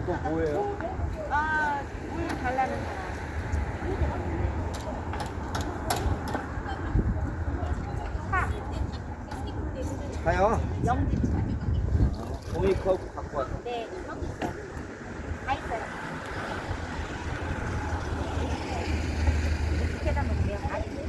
또 뭐예요? 아, 물 달라는 사람. 가요. 영지차. 종이컵 갖고 왔어. 네, 여기 있어요. 다 있어요. 계단 먹게요. 다 있어요.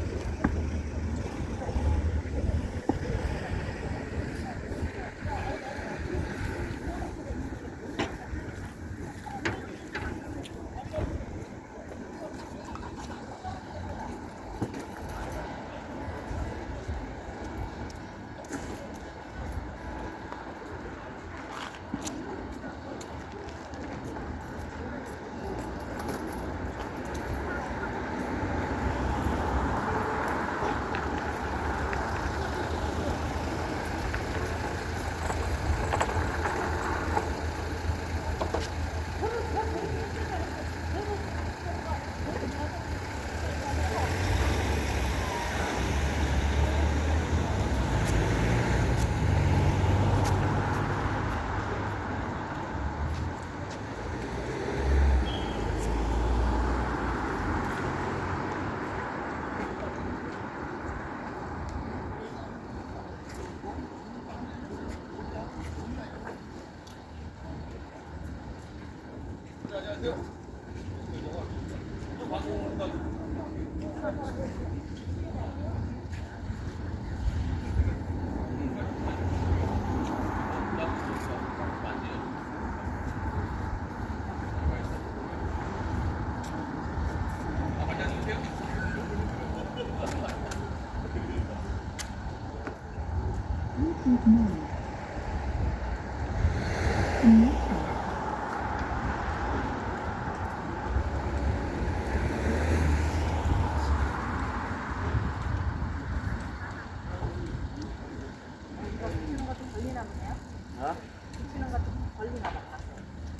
붙이는 것도 걸리나 보네요. 어? 붙이는 것도 걸리나 봐.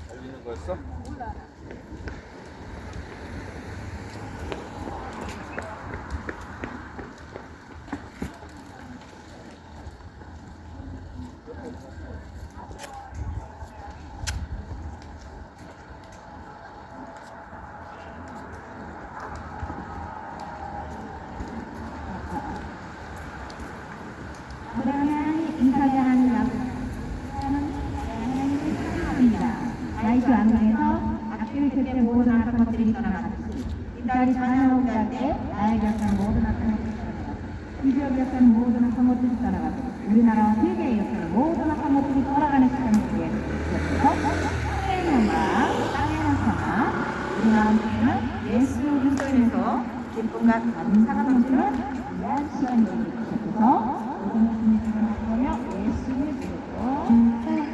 걸리는 거였어? 몰라. 그러면 인사를 하는 사람입니다. 라이트 안에서 악기를 그때 모든 나쁜 것들이 떠나갔지. 이 자리 찬양하고 할때 나의 역사는 모든 나쁜 것들이 떠나갔지. 이 지역 역사는 모든 나쁜 것들이 떠나갔지. 우리나라와 세계의 역사는 모든 나쁜 것들이 돌아가는 시간이 되겠죠. 땅의 영광, 땅의 나타나 우리나라 교회는 예수 그리스도인에서 기쁨과 감사가 넘치는 귀한 시간이 되겠죠. 모든 예수님을 생각하며 예수를 부르고 주님의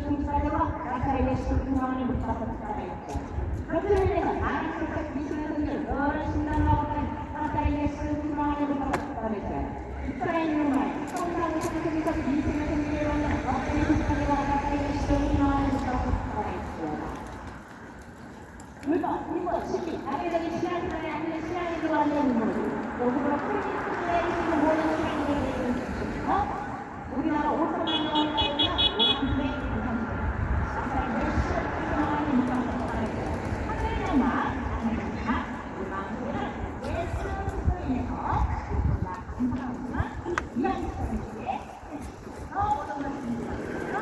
Israele Bakar Yesus Tuhan yang berkata itu. Kemudian anak kita Israel itu orang Sudan lawan Bakar Yesus Tuhan yang berkata itu. Israel rumah, orang kita bisa Israel sendiri Bakar Yesus Tuhan yang berkata itu. 이거 시기 나에게 시간이 아니라 시간이 들어왔다는 거죠. 여기서 프리미엄 내리시는 모든 시간이 되는 우리나라 5천만 원 나이가 5만대 이상. 아까 몇 시간 이상 하늘나마 아니라 우방들은 예수님에서 감사하지만 이야기하는데 어떤 말씀이세요?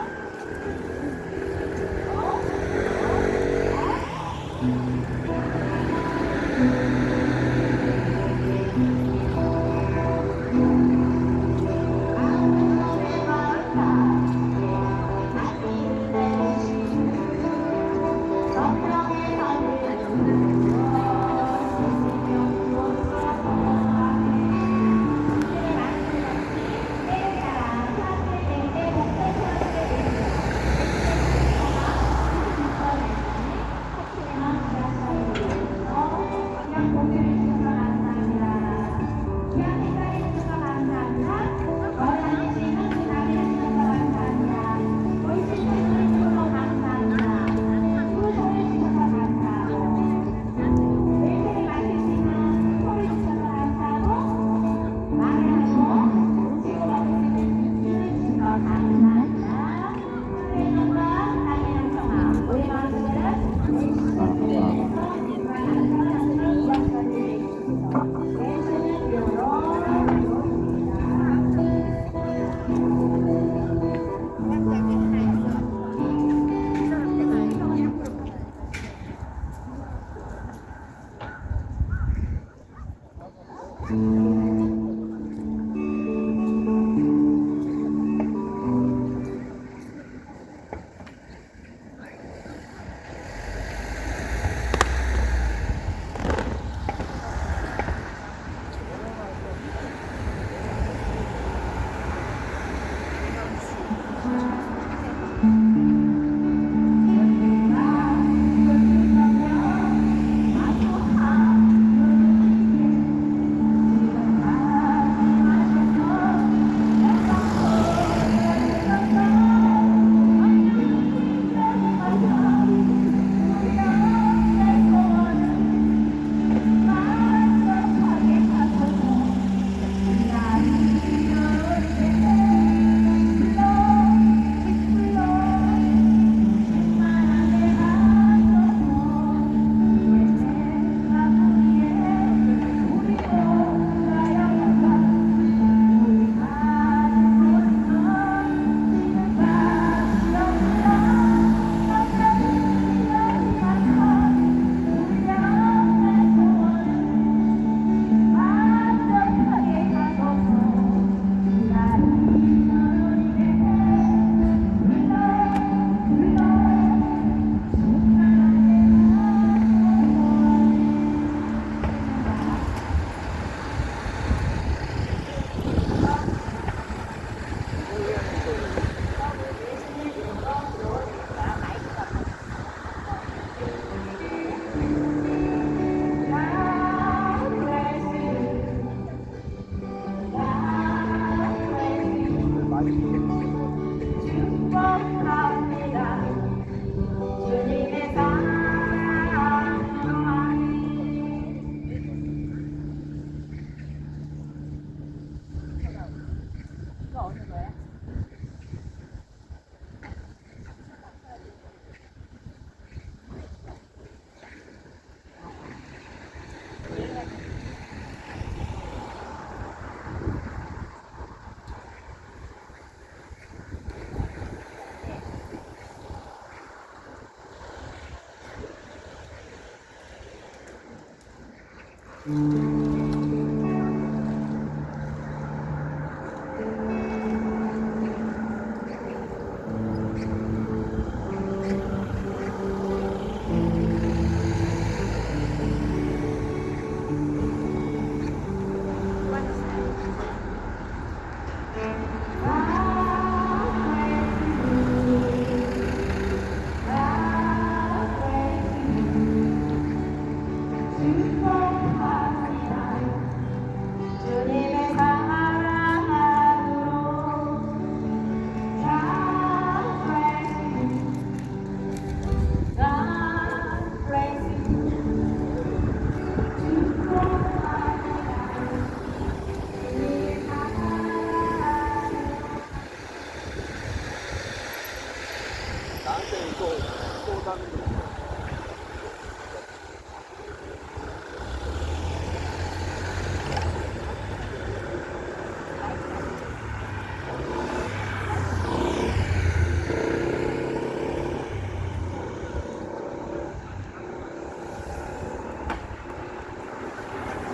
또 다른 거 있어.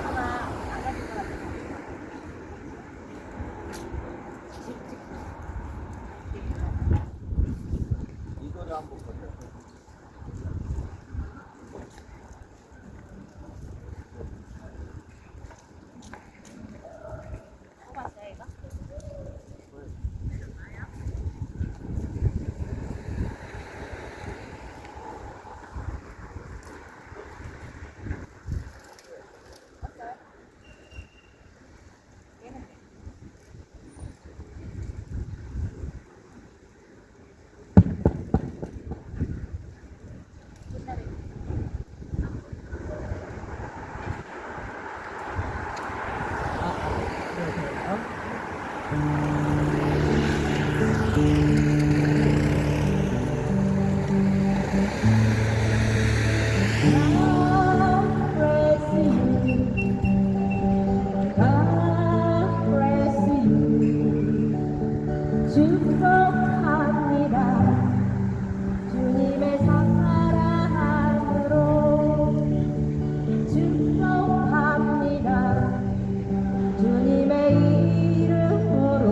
아마 안 가질 것 같아요. 이거를 한번 보자. 뽑았어요 이거? 없어요? 얘는 옛날에 축복합니다. 주님의 사랑으로 축복합니다. 주님의 이름으로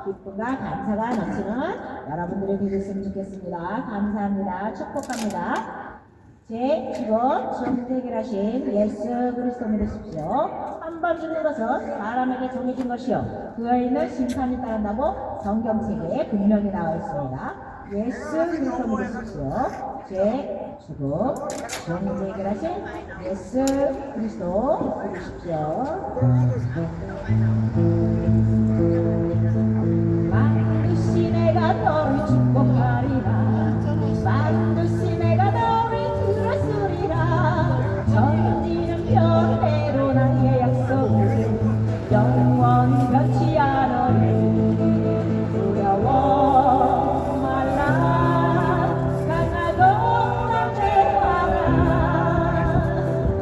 기쁨과 감사가 넘치는 여러분들이 되셨으면 좋겠습니다. 감사합니다. 축복합니다. 제 죽어 지옥 해결하신 예수 그리스도 믿으십시오. 한 번 죽는 것은 사람에게 정해진 것이요 그 외에는 심판이 따른다고 성경책에 분명히 나와 있습니다. 예수 그리스도 믿으십시오. 제 죽어 지옥 해결하신 예수 그리스도 믿으십시오. 반드시 내가 너를 축복하리라. 반드시 내가 너를 들었으리라. 전지는 변해도 나의 약속은 영원히 변치 않으리. 두려워 말라. 강하고 담대하라.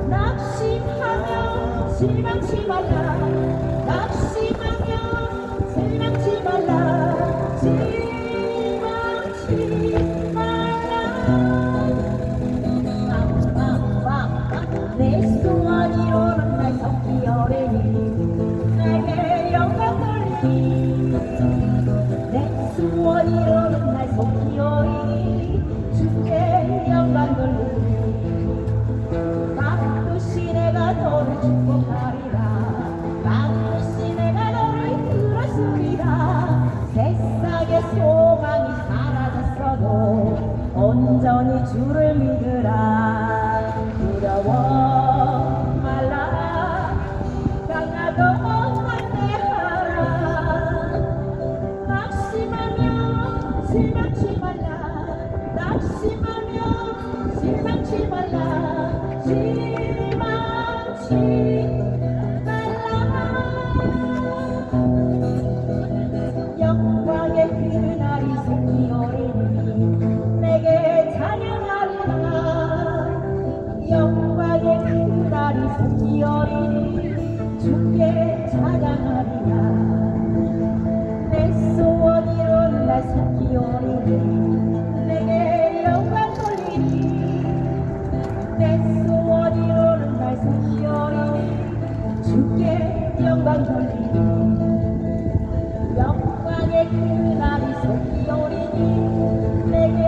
낙심하며 실망치 말라. 낙심하며 실망치 말라. 실망치 말라. 내 소원 이루는 날 섞기 어리니 내게 영광 돌리니. 내 소원 이루는 날 섞기 어리니 주께 영광 돌리니. 반드시 내가 너를 축복하리라. 반드시 내가 너를 들었으리라. 세상의 소망이 사라졌어도 온전히 주를 믿으라. 두려워 말라. 강하고 담대하라. 낙심하며 실망치 말라. 낙심하며 실망치 말라. 실망치 말라. 영광의 그날이 새끼 어리니 내게 찬양하리라. 영광의 그날이 새끼 어리니 주께 찬양하리라. 내 소원 이룬 날 새끼 어리니 내게 영광 돌리니. 내 소원 이루는 날 새끼 어리니 주께 영광 돌리니. 영광의 그날이 새끼 어리니 내게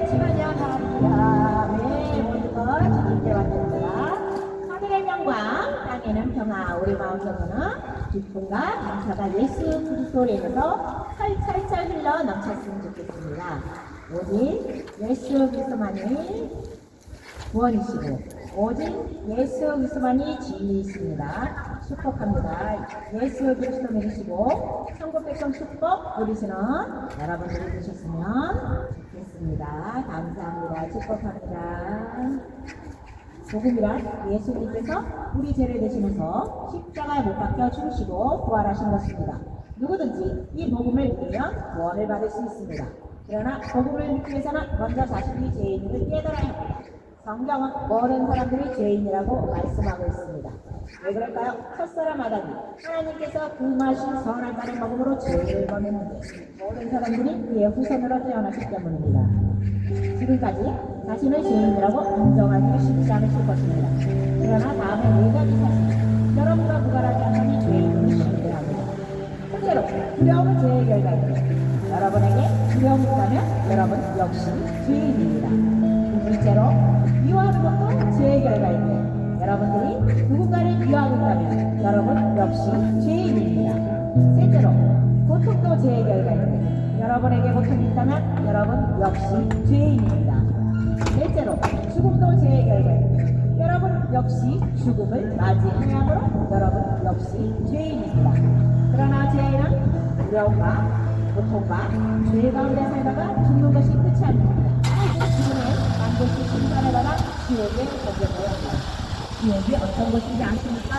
찬양하리라. 네, 모두가 주님께 왔습니다. 하늘의 영광 땅에는 평화. 우리 마음속에는 기쁨과 감사가 예수 그리스도로 인해서 찰찰찰 흘러 넘쳤으면 좋겠습니다. 오직 예수 그리스도만이 구원이시고 오직 예수 그리스도만이 진리이십니다. 축복합니다. 예수 그리스도 믿으시고 천국 백성 축복 누리시는 여러분들이 되셨으면 좋겠습니다. 감사합니다. 축복합니다. 복음이란 예수님께서 우리 죄를 대신해서 십자가에 못 박혀 죽으시고 부활하신 것입니다. 누구든지 이 복음을 믿으면 구원을 받을 수 있습니다. 그러나 복음을 믿기 위해서는 먼저 자신이 죄인임을 깨달아야 합니다. 성경은 모든 사람들이 죄인이라고 말씀하고 있습니다. 왜 그럴까요? 첫사람 아담이 하나님께서 금하신 선한 날의 먹음으로 죄를 범했는데 모든 사람들이 그의 후손으로 태어났기 때문입니다. 지금까지 자신을 죄인이라고 인정하기가 쉽지 않으실 것입니다. 그러나 다음에 네 가지 사실, 여러분과 무관하지 않으니 죄인임을 신뢰합니다. 첫째로, 두려움은 죄의 결과입니다. 여러분에게 두려움이 있다면 여러분 역시 죄인입니다. 둘째로, 미워하는 것도 죄의 결과인데 여러분들이 누군가를 미워하고 있다면 여러분 역시 죄인입니다. 셋째로, 고통도 죄의 결과인데 여러분에게 고통이 있다면 여러분 역시 죄인입니다. 넷째로, 죽음도 죄의 결과인데 여러분 역시 죽음을 맞이하므로 여러분 역시 죄인입니다. 그러나 죄인은 두려움과 고통과 죄 가운데 살다가 죽는 것이 끝이 아닙니다. 죽음은 반드시 심판을 받아 지옥에 던져져야 합니다. 지옥이 어떤 것인지 아십니까?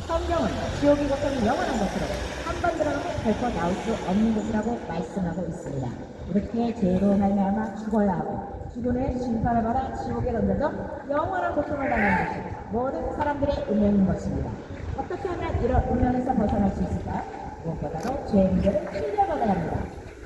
성경은 지옥의 고통이 영원한 것으로 한 번 들어가면 결코 나올 수 없는 것이라고 말씀하고 있습니다. 이렇게 죄로 말미암아 죽어야 하고 죽은 후에 심판을 받아 지옥에 던져져 영원한 고통을 당하는 것이 모든 사람들의 운명인 것입니다. 어떻게 하면 이런 운명에서 벗어날 수 있을까? 무엇보다도 죄의 문제를 풀려받아야 합니다.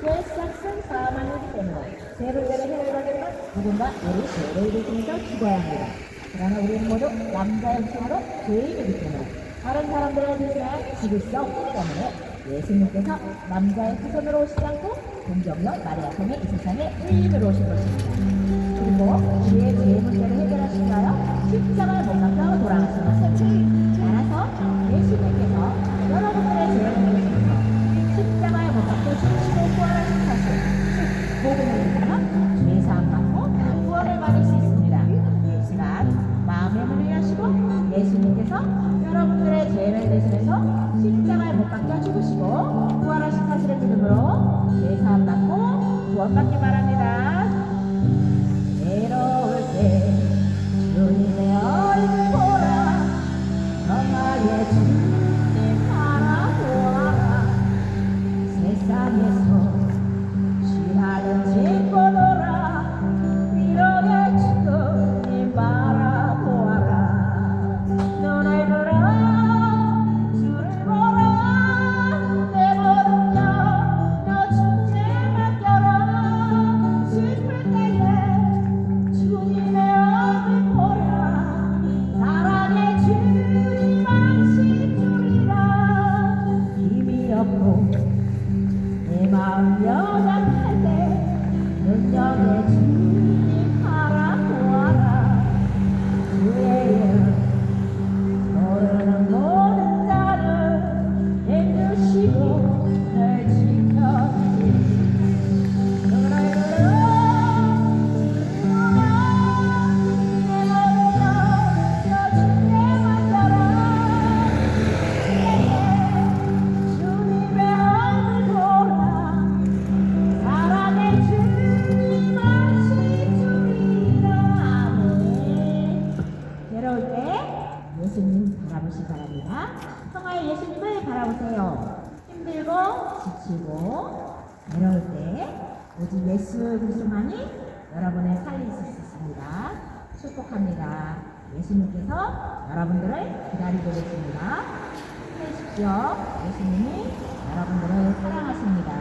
죄의 시작은 사망이기 때문에 죄를 내려 해결하려면 누군가 우리 죄를 일으키면서 죽어야 합니다. 그러나 우리는 모두 남자 형식으로 죄인이기 때문에 다른 사람들에 대해 죽을 수 없기 때문에 예수님께서 남자의 후손으로 오시지 않고 동정녀 마리아 통해 이 세상에 의인으로 오신 것입니다. 그리고 우리의 죄의 문제를 해결하시나요? 십자가에 못 박혀 돌아가신 것을 따라서 예수님께서 여러분들의 죄를 해결하셔서 십자가에 못 박혀 죽으시고 부활하신 사실, 즉 복음을 믿으면 죄사함 받고 구원을 받을 수 있습니다. 하지만 마음의 문을 여시고 예수님께서 여러분들의 죄를 대신해서 십자가에 못 박혀 죽으시고 부활하신 사실을 믿음으로 죄사함 받고 구원받기 바랍니다. 외로울 때 주님의 얼굴 보라 평화의 주님 바라보아라 세상에서 취하는 짓보노라 위로의 주님 바라보아라 눈을 들어 주를 보라 내 모든 너 주께 맡겨라 슬플 때에 주님의 얼굴 보라 사랑의 주님 안식주리라 힘이 없고 내 마음 연약할 때 능력의 주님 바라보아라 주의 이름 모르는 모든 자를 해주시고 널 지켜주시 눈을 들어 괴로울 때 예수님 바라보시기 바랍니다. 평화의 예수님을 바라보세요. 힘들고 지치고 괴로울 때 오직 예수 그리스도만이 여러분을 살리실 수 있습니다. 축복합니다. 예수님께서 여러분들을 기다리고 계십니다. 힘내십시오. 예수님이 여러분들을 사랑하십니다.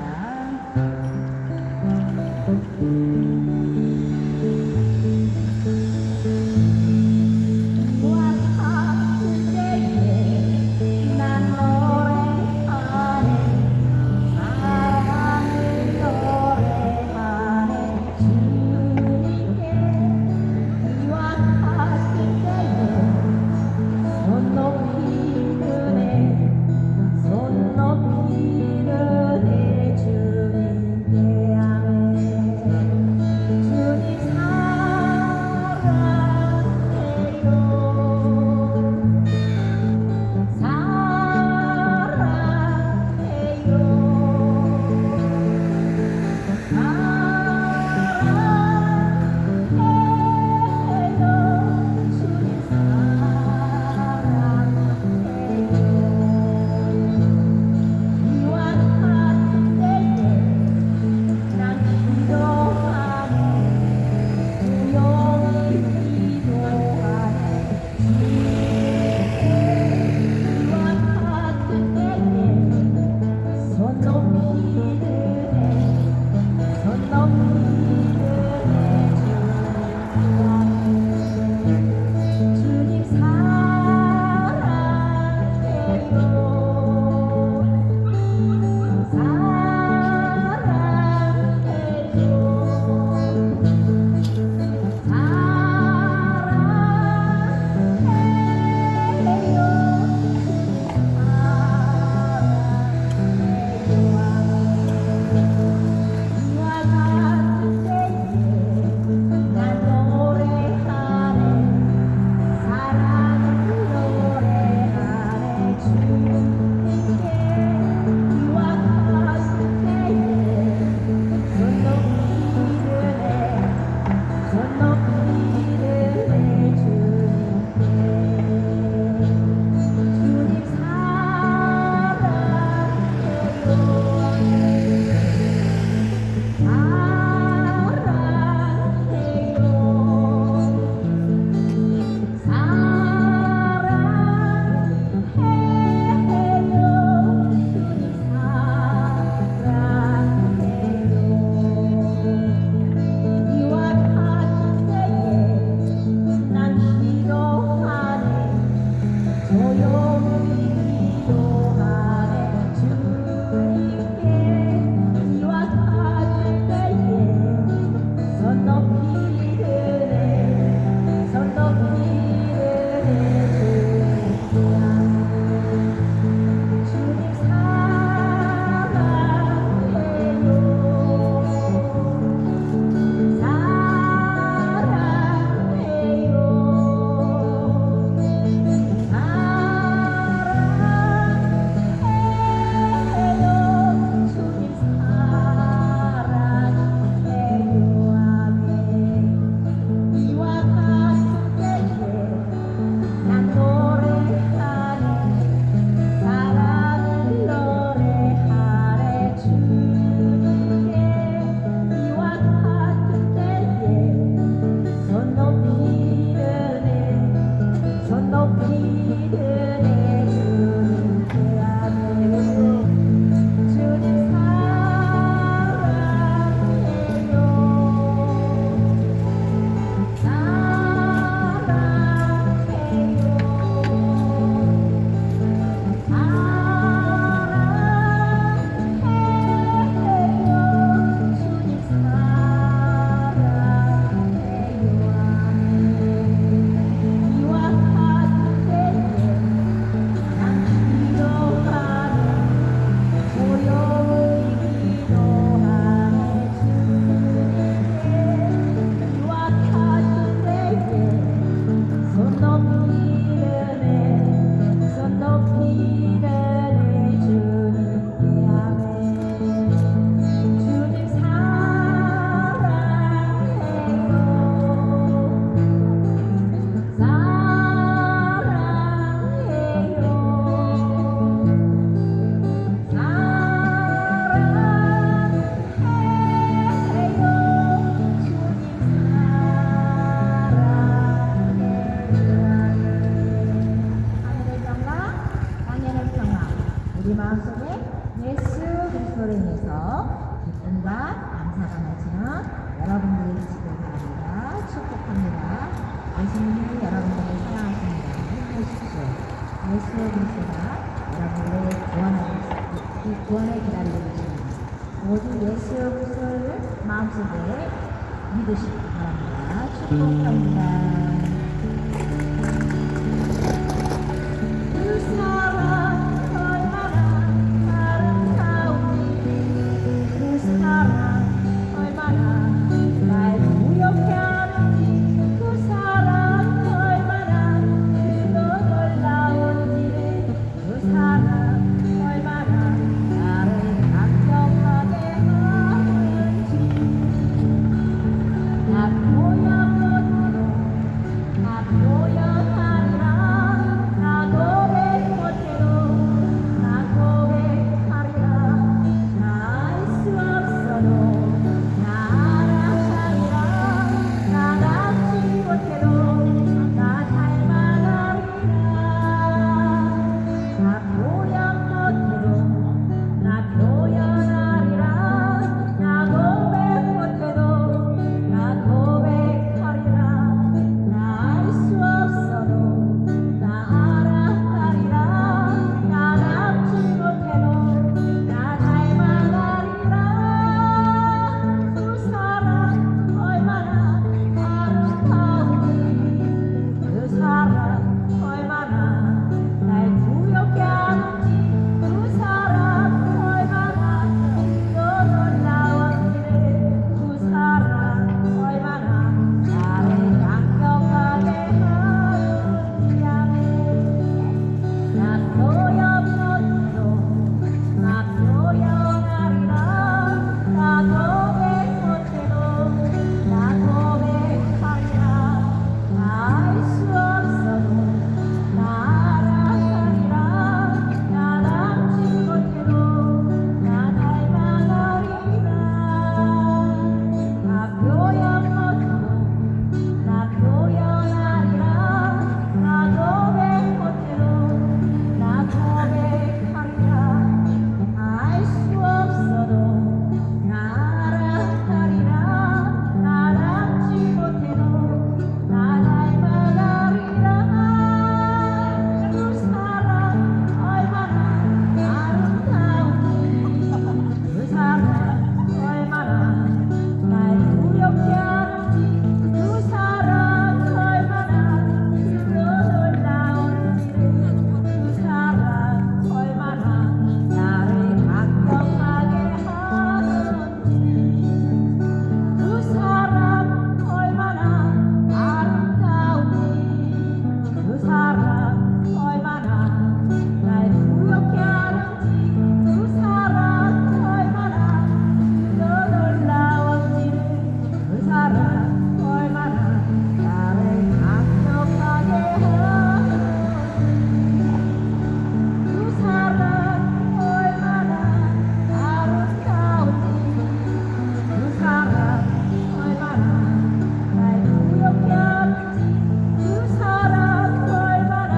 손 높이 은혜 주 우리 마음속에 예수 그리스도로 인해서 기쁨과 감사가 넘치는 여러분들이 되시길 바랍니다. 축복합니다. 예수님이 여러분들을 사랑하십니다. 힘내십시오. 예수 그리스도가 여러분들을 구원을 기다리고 계십니다. 모두 예수 그리스도를 마음속에 믿으시기 바랍니다. 축복합니다. 그 사랑 얼마나 아름다운지 그 사랑 얼마나 날 무렵게 하는지 그 사랑 얼마나 놀라운지 그 사랑 얼마나 나를 감격하게 하는지 나 보여 못해도 나 보여하리라 나 고백 못해도 나 고백하리라 나 알 수 없어도 나 알아하리라 나 닮지 못해도 나 닮아가리라 나 표현 못해도 나 표현하리라 나 고백 못해도 나 고백하리라 나 알 수 없어도 나 알아하리라 나 닮지 못해도 나 닮아가리라 그 사랑 얼마나 아름다운지 그 사랑 얼마나 날 두렵게 하는지 그 사랑 얼마나 놀라운지 그 사랑 얼마나 나를 감격하게 하는지 나 표현 못해도 나 표현하리라 나 고백 못해도 나 고백하리라 나 알 수 없어도 나 알아가리라 나 닮지 못해도 나 닮아가리라 나 표현 못해도 나 표현하리라 나 고백 못해도 나 고백하리라 알 수 없어도 나 알아가리라 나 닮지 못해도 나 닮아가리라 그 사랑 얼마나 아름다운지 그 사랑 얼마나 날 두렵게 하는지 그 사랑 얼마나 놀라운지 그 사랑 얼마나 나를 감격하게 하는지 그 사랑 얼마나 아름다운지 그 사랑 얼마나 날 두렵게 하는지 그 사랑 얼마나 놀라운지 그 사랑 얼마나 나를 감격하게 하는지 그 사랑 얼마나 아름다운지 그 사랑 얼마나 날 두렵게 하는지 그 사랑 얼마나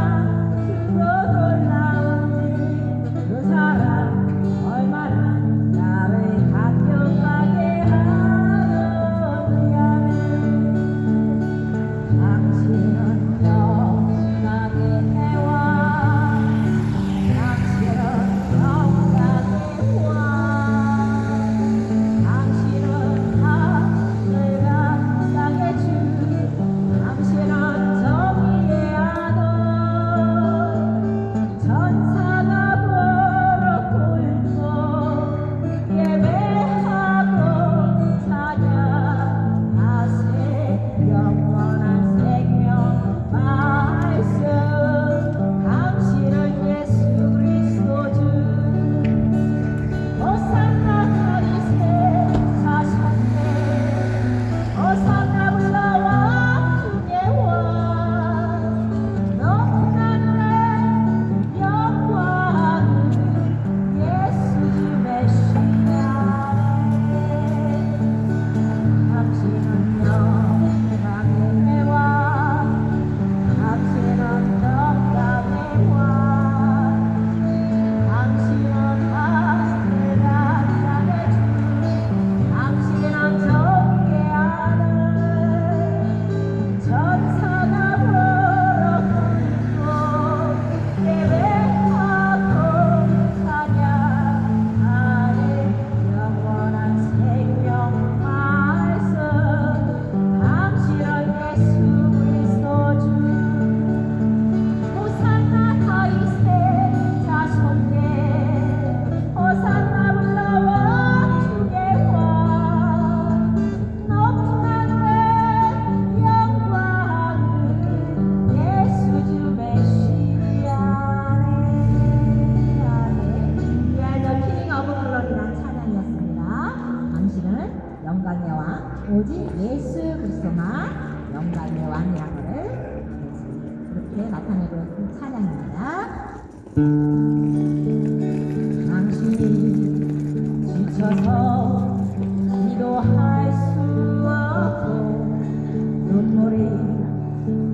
찬양을 부르는 찬양입니다. 당신이 지쳐서 기도할 수 없고 눈물이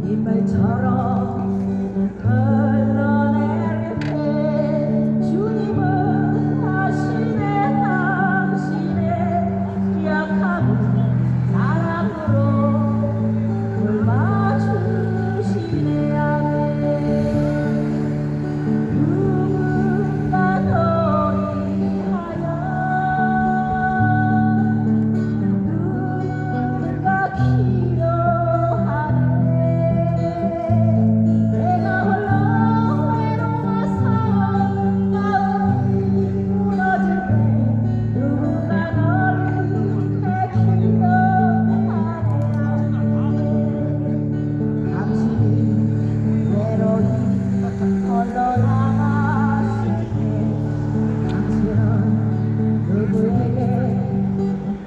빗물처럼 흘러내릴 때 주님은 하시네 당신의 약함을 사랑으로 돌봐주시네 누군가 너를 위하여 누군가 필요하네 내가 홀로 외로워서 마음이 무너질 때 누군가 너를 위해 기도하네 당신이 외로이 홀로 남았을 때 당신은 누구에게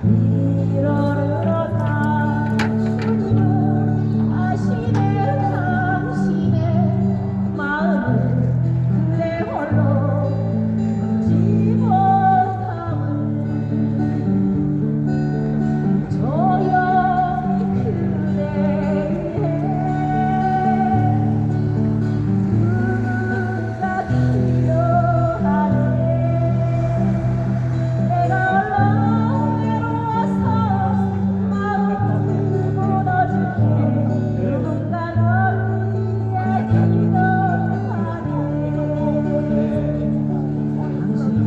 위로를 얻나 주님은 아시네 당신의 마음을 그대 홀로 지 못함을 조용히 그대 누군가 필요하네 내가 홀로 외로워서 마음이 무너질 때 누군가 너를 위해 기도하네 당신이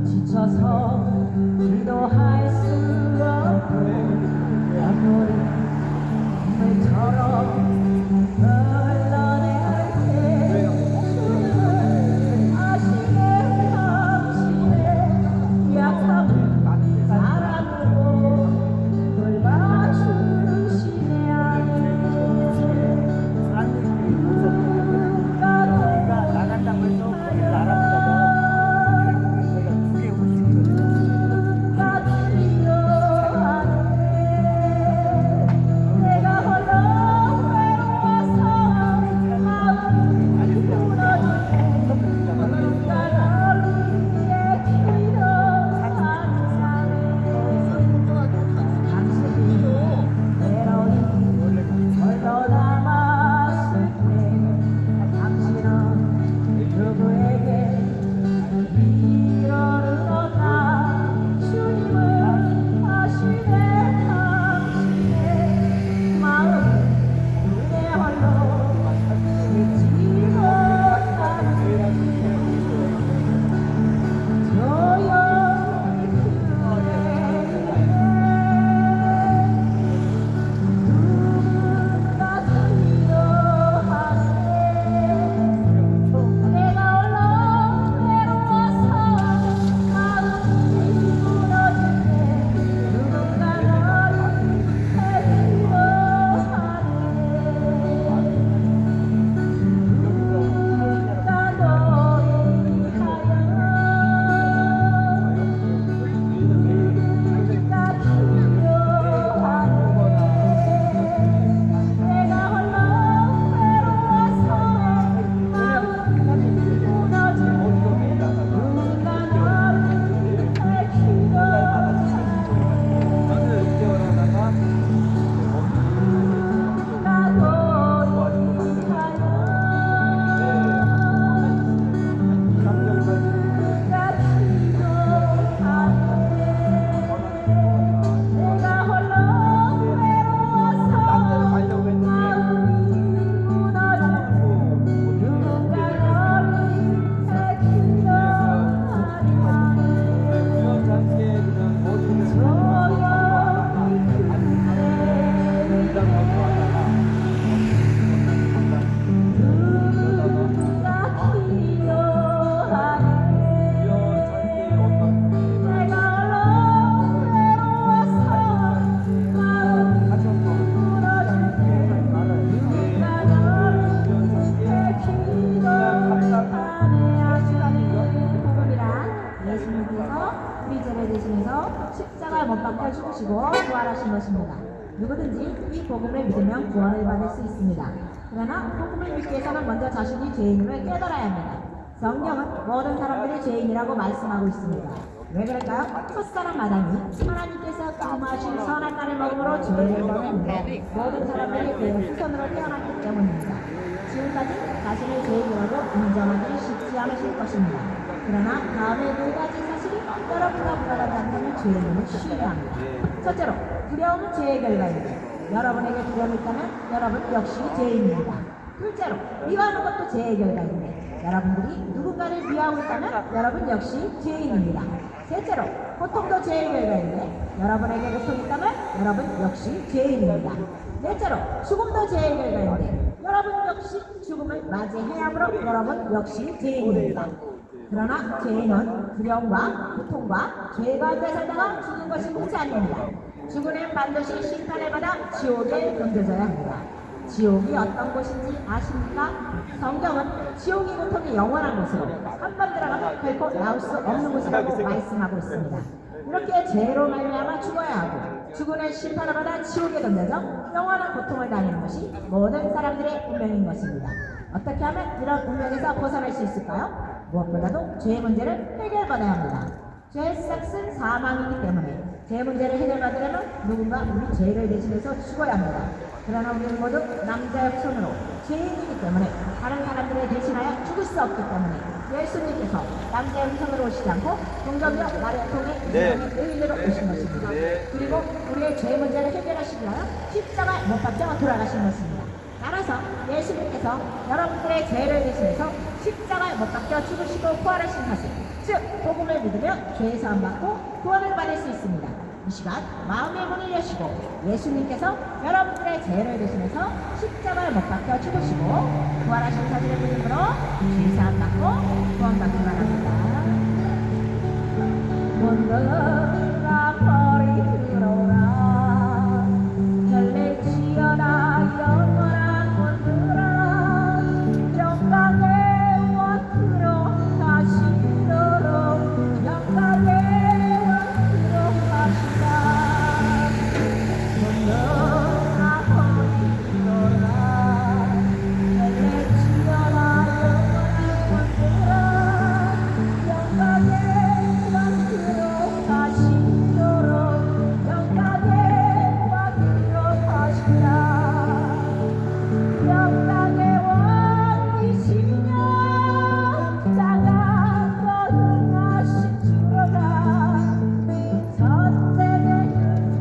지쳐서 기도할 수 없고 눈물이 빗물처럼 흘러내릴 때 주님은 아시네 당신의 약함을 사랑으로 돌봐주시네 누군가 나간다고 해서 거기를 알아보다가 저희가 두개 오신 누군가 필요하네 내가 홀로 외로워서 마음이 무너질 때 누군가 너를 위해 기도하네 당신이 외로이 홀로 남았을 때 당신은 누구에게 위로를 얻나 주님은 아시네 당신의 마음을 그대 홀로 잊지 못하는 조용히 누군가 필요하네 내가 홀로 외로워서 마음이 무너질 때 누군가 너를 위해 기도하네 누군가 너를 위하여 누군가 필요하네 내가 홀로 외로워서 마음이 무너질 때 누군가 너를 위해 기도하네 저는 6개월 하다가 누군가 너를 위하여 누군가 필요하네 내가 홀로 외로워서 마음이 무너질 때 누군가 너를 위해 기도하네 우연찮게 그냥 머리를 조용히 일단 갖고 왔다가 누군가 필요하네 우연찮게 어떤 내가 홀로 외로워서 마음이 무너질 때 누군가 너를 위해 기도하네 하시는 복음이란 예수님께서 우리 죄를 대신해서 십자가에 못 박혀 죽으시고 부활하신 것입니다. 누구든지 이 복음을 믿으면 구원을 받을 수 있습니다. 그러나 복음을 믿기 위해서는 먼저 자신이 죄인임을 깨달아야 합니다. 성경은 모든 사람들이 죄인이라고 말씀하고 있습니다. 왜 그럴까요? 첫사람 아담이 하나님께서 금하신 선한 날을 먹음으로 죄를 범했는데 모든 사람들이 그의 후손으로 태어났기 때문입니다. 지금까지 자신을 죄인이라고 인정하기 쉽지 않으실 것입니다. 그러나 다음에 네 가지 사실이 여러분과 불안하다는 죄인임을 신뢰합니다. 첫째로, 두려움은 죄의 결과입니다. 여러분에게 두려움이 있다면 여러분 역시 죄인입니다. 둘째로, 미워하는 것도 죄의 결과인데 여러분들이 누군가를 미워하고 있다면 여러분 역시 죄인입니다. 셋째로, 고통도 죄의 결과인데 여러분에게 고통이 있다면 여러분 역시 죄인입니다. 넷째로, 죽음도 죄의 결과인데 여러분 역시 죽음을 맞이해야 하므로 여러분 역시 죄인입니다. 그러나 죄인은 두려움과 고통과 죄 가운데 살다가 죽는 것이 문제 아닙니다. 죽으면 반드시 심판을 받아 지옥에 던져져야 합니다. 지옥이 어떤 곳인지 아십니까? 성경은 지옥이 고통이 영원한 곳으로 한 번 들어가면 결코 나올 수 없는 곳이라고 말씀하고 있습니다. 이렇게 죄로 말미암아 죽어야 하고 죽으면 심판을 받아 지옥에 던져져 영원한 고통을 당하는 것이 모든 사람들의 운명인 것입니다. 어떻게 하면 이런 운명에서 벗어날 수 있을까요? 무엇보다도 죄의 문제를 해결받아야 합니다. 죄의 싹은 사망이기 때문에 죄 문제를 해결받으려면 누군가 우리 죄를 대신해서 죽어야 합니다. 그러나 우리는 모두 남자의 손으로 죄인이기 때문에 다른 사람들을 대신하여 죽을 수 없기 때문에 예수님께서 남자의 손으로 오시지 않고 동정녀 나를 통해 인간의 의인으로 오신 것입니다. 그리고 우리의 죄 문제를 해결하시기 위하여 십자가에 못 박혀 돌아가신 것입니다. 따라서 예수님께서 여러분들의 죄를 대신해서 십자가에 못 박혀 죽으시고 부활하신 사실, 즉 복음을 믿으면 죄 사함 받고 구원을 받을 수 있습니다. 이 시간 마음의 문을 여시고 예수님께서 여러분들의 죄를 대신해서 십자가에 못 박혀 죽으시고 부활하신 사실을 믿음으로 죄 사함 받고 구원받기 바랍니다. 문들아 거리 들어오라 결례 지어라 영원한 문들아 영광의 원으로 하시도록 영광의 원으로 하시라 문들아 거리 들어오라 결례 지어라 영원한 문들아 영광의 원으로 하시도록 영광의 원으로 하시라 영광의 왕이시며 장한 거룩하신 주로다 전생에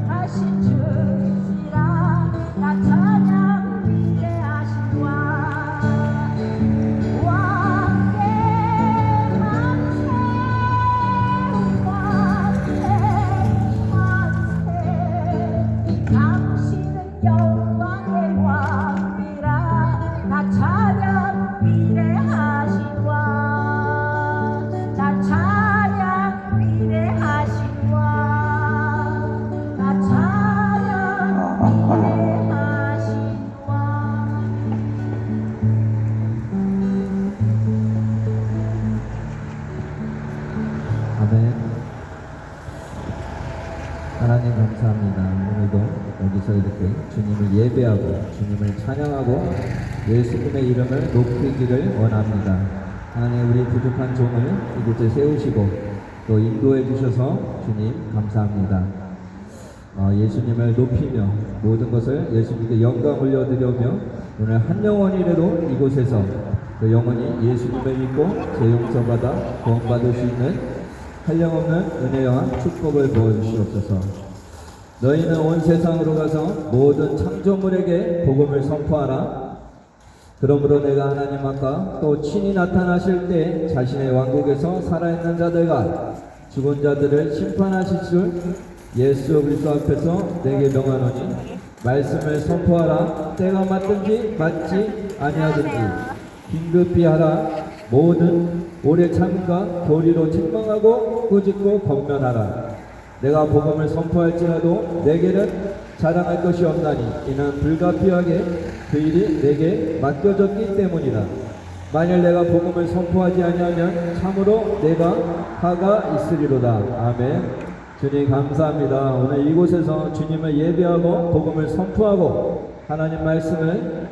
하신 주시라 나 찬양 위대하신 왕 왕의 만세 당신은 영광의 왕이라 나 찬양 위대하신 왕나 찬양 위대하신 왕나 찬양 위대하신 왕 아멘. 하나님 감사합니다. 오늘도 여기서 이렇게 주님을 예배하고 주님을 찬양하고 예수님의 이름을 높이기를 원합니다. 하나님 우리 부족한 종을 이곳에 세우시고 또 인도해 주셔서 주님 감사합니다. 예수님을 높이며 모든 것을 예수님께 영광 올려드리며 오늘 한 영혼이라도 이곳에서 그 영혼이 예수님을 믿고 죄 용서받아 구원받을 수 있는 한량없는 은혜와 축복을 부어주시옵소서. 너희는 온 세상으로 가서 모든 창조물에게 복음을 선포하라. 그러므로 내가 하나님 앞과 또 친히 나타나실 때 자신의 왕국에서 살아있는 자들과 죽은 자들을 심판하실 줄 예수 그리스도 앞에서 내게 명하노니 말씀을 선포하라. 때가 맞든지 맞지 아니하든지 긴급히 하라. 모든 오래 참과 교리로 책망하고 꾸짖고 권면하라. 내가 복음을 선포할지라도 내게는 자랑할 것이 없나니 이는 불가피하게 그 일이 내게 맡겨졌기 때문이라. 만일 내가 복음을 선포하지 아니하면 참으로 내가 화가 있으리로다. 아멘. 주님 감사합니다. 오늘 이곳에서 주님을 예배하고 복음을 선포하고 하나님 말씀을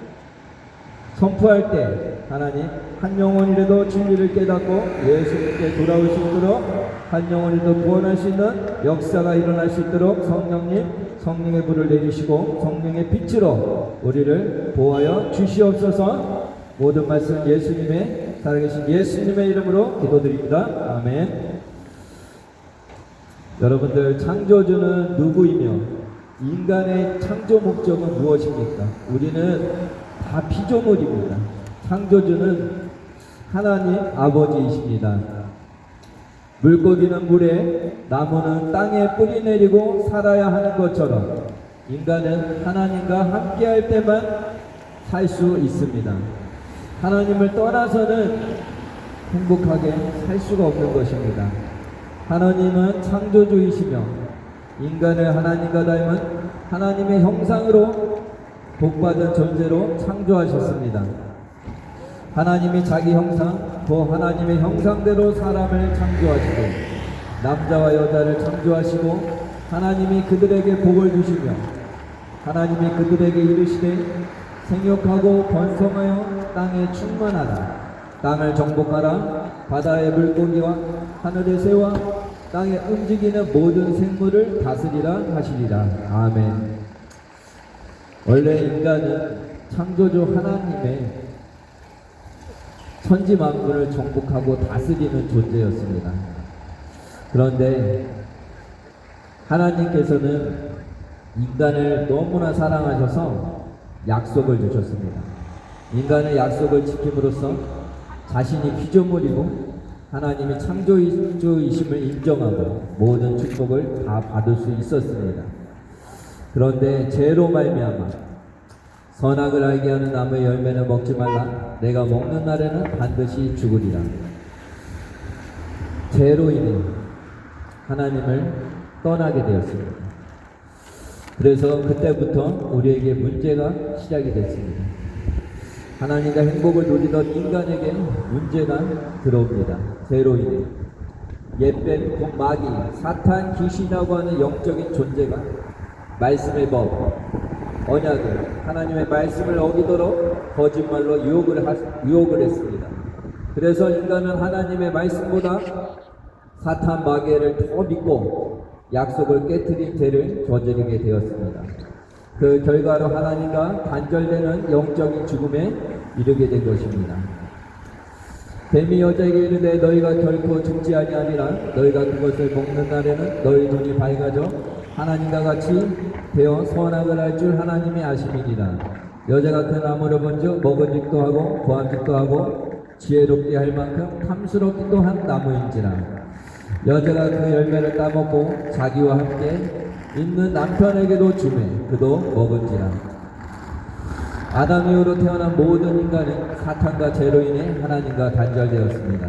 선포할 때 하나님 한 영혼이라도 진리를 깨닫고 예수님께 돌아올 수 있도록 한 영혼이라도 구원할 수 있는 역사가 일어날 수 있도록 성령의 불을 내리시고 성령의 빛으로 우리를 보호하여 주시옵소서. 모든 말씀 예수님의 살아계신 예수님의 이름으로 기도드립니다. 아멘. 여러분들, 창조주는 누구이며 인간의 창조 목적은 무엇입니까? 우리는 다 피조물입니다. 창조주는 하나님 아버지이십니다. 물고기는 물에, 나무는 땅에 뿌리 내리고 살아야 하는 것처럼 인간은 하나님과 함께할 때만 살 수 있습니다. 하나님을 떠나서는 행복하게 살 수가 없는 것입니다. 하나님은 창조주이시며 인간을 하나님과 닮은 하나님의 형상으로 복받은 존재로 창조하셨습니다. 하나님이 자기 형상, 또 하나님의 형상대로 사람을 창조하시고 남자와 여자를 창조하시고 하나님이 그들에게 복을 주시며 하나님이 그들에게 이르시되 생육하고 번성하여 땅에 충만하라. 땅을 정복하라. 바다의 물고기와 하늘의 새와 땅에 움직이는 모든 생물을 다스리라 하시리라. 아멘. 원래 인간은 창조주 하나님의 천지 만물을 정복하고 다스리는 존재였습니다. 그런데 하나님께서는 인간을 너무나 사랑하셔서 약속을 주셨습니다. 인간의 약속을 지킴으로써 자신이 피조물이고 하나님이 창조주이심을 인정하고 모든 축복을 다 받을 수 있었습니다. 그런데 죄로 말미암아 선악을 알게 하는 나무의 열매는 먹지 말라. 내가 먹는 날에는 반드시 죽으리라. 죄로 인해 하나님을 떠나게 되었습니다. 그래서 그때부터 우리에게 문제가 시작이 됐습니다. 하나님과 행복을 누리던 인간에게 문제가 들어옵니다. 죄로 인해 옛뱀, 곧 마귀, 사탄, 귀신이라고 하는 영적인 존재가 말씀의 법, 언약을, 하나님의 말씀을 어기도록 거짓말로 유혹을 했습니다. 그래서 인간은 하나님의 말씀보다 사탄 마귀를 더 믿고 약속을 깨트린 죄를 저지르게 되었습니다. 그 결과로 하나님과 단절되는 영적인 죽음에 이르게 된 것입니다. 뱀이 여자에게 이르되 너희가 결코 죽지 아니하리라. 너희가 그것을 먹는 날에는 너희 눈이 밝아져 하나님과 같이 되어 선악을 알 줄 하나님이 아심이니라. 여자가 그 나무를 본즉 먹은직도 하고 보암직도 하고 지혜롭게 할 만큼 탐스럽기도 한 나무인지라. 여자가 그 열매를 따먹고 자기와 함께 있는 남편에게도 주매 그도 먹은지라. 아담 이후로 태어난 모든 인간은 사탄과 죄로 인해 하나님과 단절되었습니다.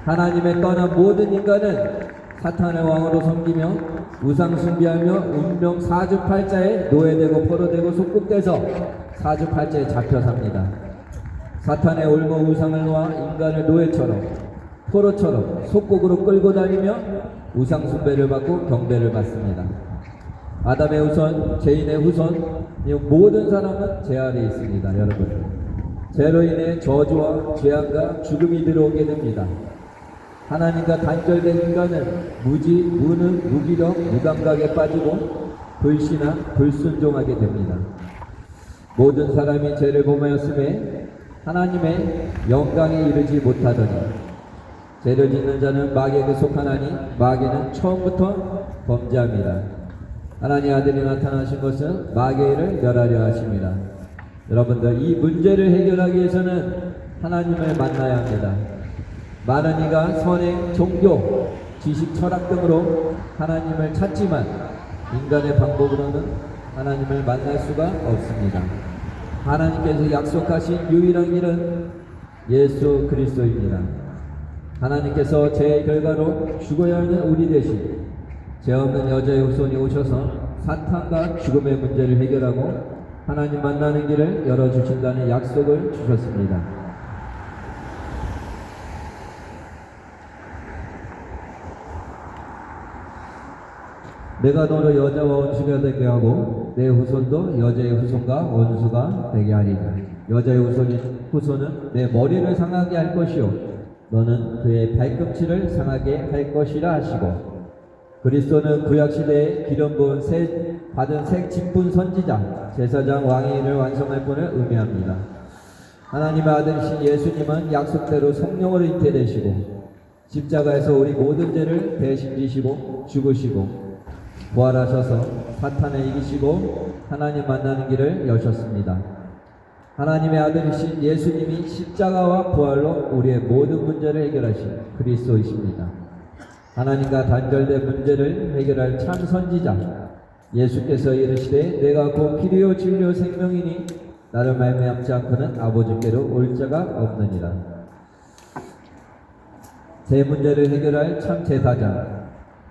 하나님의 떠난 모든 인간은 사탄의 왕으로 섬기며 우상 숭배하며 운명 사주팔자에 노예되고 포로되고 속국돼서 사주팔자에 잡혀 삽니다. 사탄의 올무 우상을 놓아 인간을 노예처럼 포로처럼 속국으로 끌고 다니며 우상 숭배를 받고 경배를 받습니다. 아담의 후손, 죄인의 후손, 이 모든 사람은 죄 아래에 있습니다. 여러분, 죄로 인해 저주와 죄악과 죽음이 들어오게 됩니다. 하나님과 단절된 인간은 무지, 무능, 무기력, 무감각에 빠지고 불신앙, 불순종하게 됩니다. 모든 사람이 죄를 범하였음에 하나님의 영광에 이르지 못하더니 죄를 짓는 자는 마귀에게 속하나니 마귀는 처음부터 범죄합니다. 하나님의 아들이 나타나신 것은 마귀의 일을 멸하려 하십니다. 여러분들, 이 문제를 해결하기 위해서는 하나님을 만나야 합니다. 많은 이가 선행, 종교, 지식, 철학 등으로 하나님을 찾지만 인간의 방법으로는 하나님을 만날 수가 없습니다. 하나님께서 약속하신 유일한 길은 예수 그리스도입니다. 하나님께서 죄의 결과로 죽어야 하는 우리 대신 죄 없는 여자의 후손이 오셔서 사탄과 죽음의 문제를 해결하고 하나님 만나는 길을 열어주신다는 약속을 주셨습니다. 내가 너를 여자와 원수가 되게 하고 내 후손도 여자의 후손과 원수가 되게 하리라. 여자의 후손은 내 머리를 상하게 할 것이요 너는 그의 발꿈치를 상하게 할 것이라 하시고 그리스도는 구약시대에 기름 부은 받은 새 직분 선지자 제사장 왕의 일을 완성할 분을 의미합니다. 하나님의 아들이신 예수님은 약속대로 성령으로 잉태되시고 십자가에서 우리 모든 죄를 대신 지시고 죽으시고 부활하셔서 사탄을 이기시고 하나님 만나는 길을 여셨습니다. 하나님의 아들이신 예수님이 십자가와 부활로 우리의 모든 문제를 해결하신 그리스도이십니다. 하나님과 단절된 문제를 해결할 참 선지자 예수께서 이르시되 내가 곧 길이요 진리요 생명이니 나를 말미암지 않고는 아버지께로 올 자가 없느니라. 제 문제를 해결할 참 제사장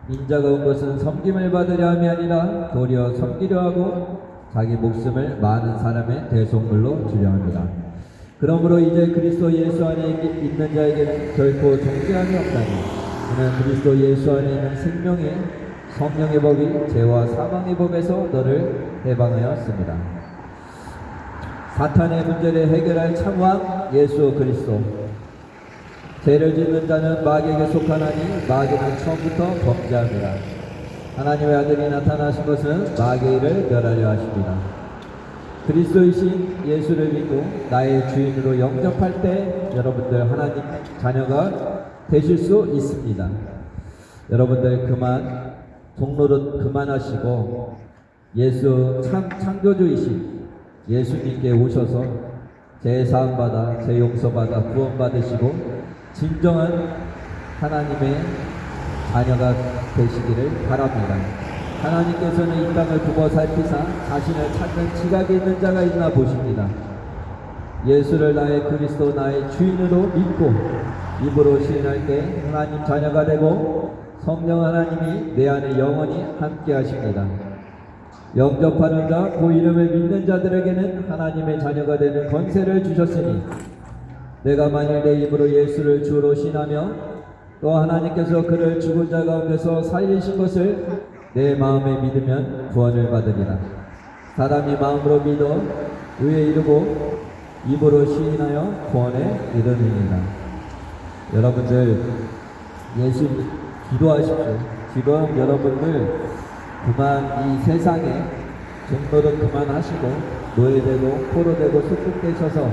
인자가 온 것은 섬김을 받으려 함이 아니라 도리어 섬기려 하고 자기 목숨을 많은 사람의 대속물로 주려 합니다. 그러므로 이제 그리스도 예수 안에 있는 자에게는 결코 정죄함이 없다니 그는 그리스도 예수 안에 있는 생명의 성령의 법이 죄와 사망의 법에서 너를 해방하였습니다. 사탄의 문제를 해결할 참왕 예수 그리스도 죄를 짓는 자는 마귀에게 속하나니 마귀는 처음부터 범죄합니다. 하나님의 아들이 나타나신 것은 마귀의 일을 멸하려 하십니다. 그리스도이신 예수를 믿고 나의 주인으로 영접할 때 여러분들 하나님 자녀가 되실 수 있습니다. 여러분들 그만 종로릇 그만하시고 예수 참 창조주이신 예수님께 오셔서 제 사함받아 제 용서받아 구원받으시고 진정한 하나님의 자녀가 되시기를 바랍니다. 하나님께서는 이 땅을 두고 살피사 자신을 찾는 지각이 있는 자가 있나 보십니다. 예수를 나의 그리스도 나의 주인으로 믿고 입으로 시인할 때 하나님 자녀가 되고 성령 하나님이 내 안에 영원히 함께 하십니다. 영접하는 자, 그 이름을 믿는 자들에게는 하나님의 자녀가 되는 권세를 주셨으니 내가 만일 내 입으로 예수를 주로 신하며 또 하나님께서 그를 죽은 자 가운데서 살리신 것을 내 마음에 믿으면 구원을 받으리라. 사람이 마음으로 믿어 의에 이르고 입으로 시인하여 구원에 이르느니라. 여러분들 예수 기도하십시오. 지금 여러분들 그만 이 세상에 종로를 그만하시고 노예되고 포로되고 숙국되셔서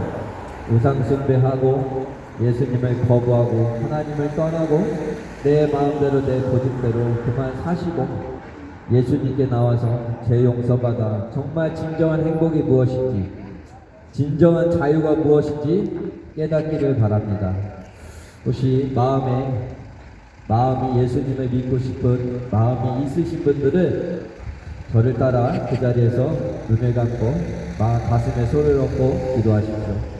우상숭배하고 예수님을 거부하고 하나님을 떠나고 내 마음대로 내 고집대로 그만 사시고 예수님께 나와서 제 용서받아 정말 진정한 행복이 무엇인지 진정한 자유가 무엇인지 깨닫기를 바랍니다. 혹시 마음이 예수님을 믿고 싶은 마음이 있으신 분들은 저를 따라 그 자리에서 눈을 감고 가슴에 손을 얹고 기도하십시오.